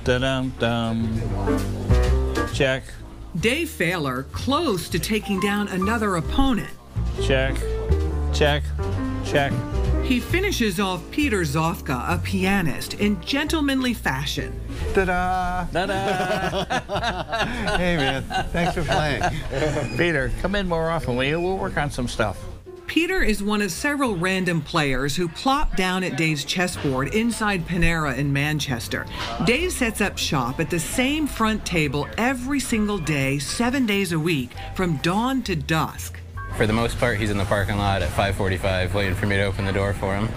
Da-dum-dum. Check. Dave Faylor close to taking down another opponent. Check. Check. Check. He finishes off Peter Zofka, a pianist, in gentlemanly fashion. Ta-da! Ta-da! Hey, man. Thanks for playing. Peter, come in more often, will you? We'll work on some stuff. Peter is one of several random players who plop down at Dave's chessboard inside Panera in Manchester. Dave sets up shop at the same front table every single day, 7 days a week, from dawn to dusk. For the most part, he's in the parking lot at 5:45 waiting for me to open the door for him.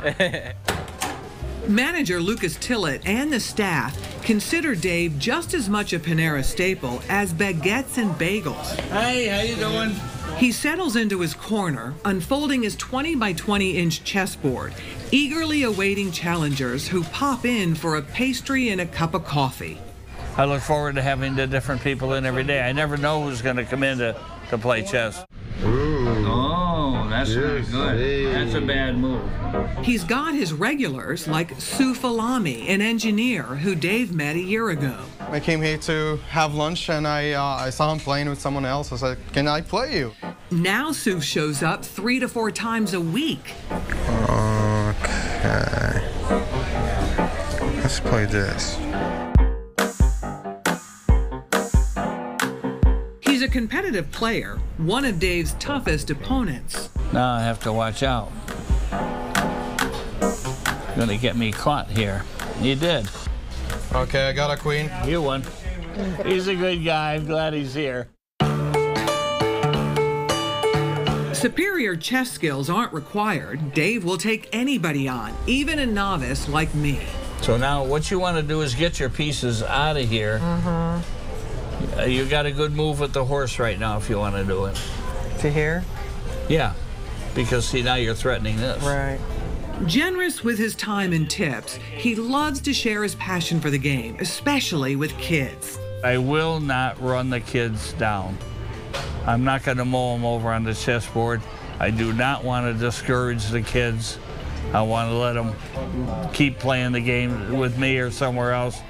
Manager Lucas Tillett and the staff consider Dave just as much a Panera staple as baguettes and bagels. Hey, how you doing? He settles into his corner, unfolding his 20 by 20-inch chessboard, eagerly awaiting challengers who pop in for a pastry and a cup of coffee. I look forward to having the different people in every day. I never know who's going to come in to play chess. Oh, that's not good. That's a bad move. He's got his regulars like Sue Falami, an engineer who Dave met a year ago. I came here to have lunch, and I saw him playing with someone else. I said, can I play you? Now Sue shows up 3 to 4 times a week. Okay. Let's play this. He's a competitive player, one of Dave's toughest opponents. Now I have to watch out. Gonna get me caught here. You did. Okay, I got a queen. You won. He's a good guy. I'm glad he's here. Superior chess skills aren't required. Dave will take anybody on, even a novice like me. So now what you want to do is get your pieces out of here. You got a good move with the horse right now if you want to do it. To here? Yeah, because see, now you're threatening this. Right. Generous with his time and tips, he loves to share his passion for the game, especially with kids. I will not run the kids down. I'm not going to mow them over on the chessboard. I do not want to discourage the kids. I want to let them keep playing the game with me or somewhere else.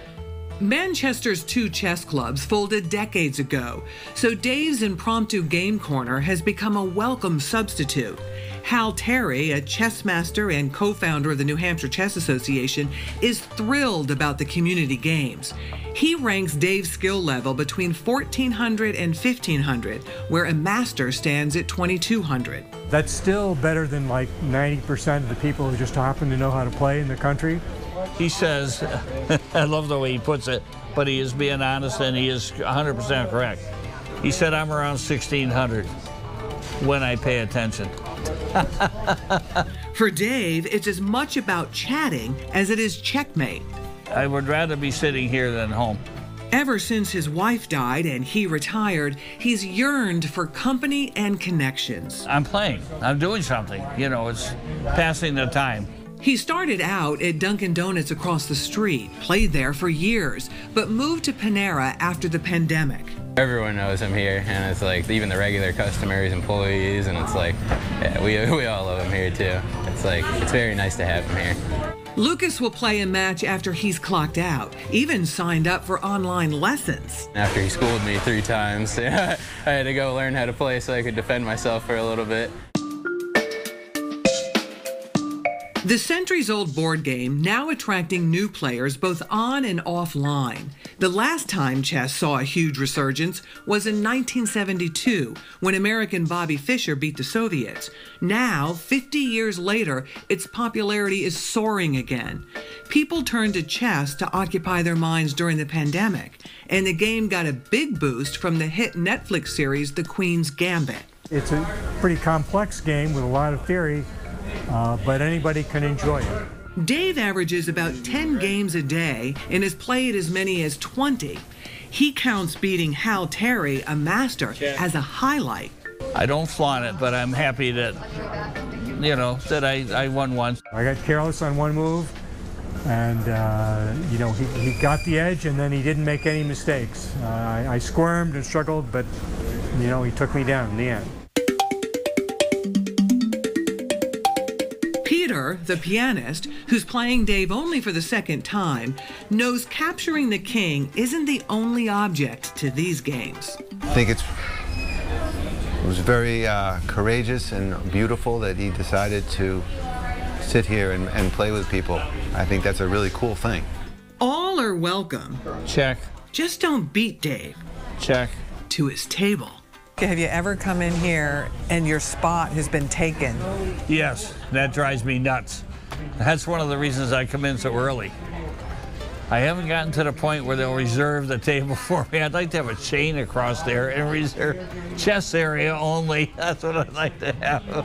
Manchester's 2 chess clubs folded decades ago, so Dave's impromptu game corner has become a welcome substitute. Hal Terry, a chess master and co-founder of the New Hampshire Chess Association, is thrilled about the community games. He ranks Dave's skill level between 1,400 and 1,500, where a master stands at 2,200. That's still better than like 90% of the people who just happen to know how to play in the country. He says, I love the way he puts it, but he is being honest and he is 100% correct. He said, I'm around 1,600 when I pay attention. For Dave, it's as much about chatting as it is checkmate. I would rather be sitting here than home. Ever since his wife died and he retired, he's yearned for company and connections. I'm playing. I'm doing something. You know, it's passing the time. He started out at Dunkin' Donuts across the street, played there for years, but moved to Panera after the pandemic. Everyone knows him here, and it's like even the regular customers, employees, and it's like, yeah, we all love him here too. It's like, it's very nice to have him here. Lucas will play a match after he's clocked out, even signed up for online lessons. After he schooled me 3 times, I had to go learn how to play so I could defend myself for a little bit. The centuries-old board game now attracting new players both on and offline. The last time chess saw a huge resurgence was in 1972 when American Bobby Fischer beat the Soviets. Now, 50 years later, its popularity is soaring again. People turned to chess to occupy their minds during the pandemic, and the game got a big boost from the hit Netflix series The Queen's Gambit. It's a pretty complex game with a lot of theory, but anybody can enjoy it. Dave averages about 10 games a day and has played as many as 20. He counts beating Hal Terry, a master, as a highlight. I don't flaunt it, but I'm happy that, you know, that I won once. I got careless on one move, and you know, he got the edge, and then he didn't make any mistakes. I squirmed and struggled, but you know, he took me down in the end. Peter Oliver, the pianist, who's playing Dave only for the second time, knows capturing the king isn't the only object to these games. I think it was very courageous and beautiful that he decided to sit here and play with people. I think that's a really cool thing. All are welcome. Check. Just don't beat Dave Check. to his table. Have you ever come in here and your spot has been taken? Yes, that drives me nuts. That's one of the reasons I come in so early. I haven't gotten to the point where they'll reserve the table for me. I'd like to have a chain across there and reserve chess area only. That's what I'd like to have.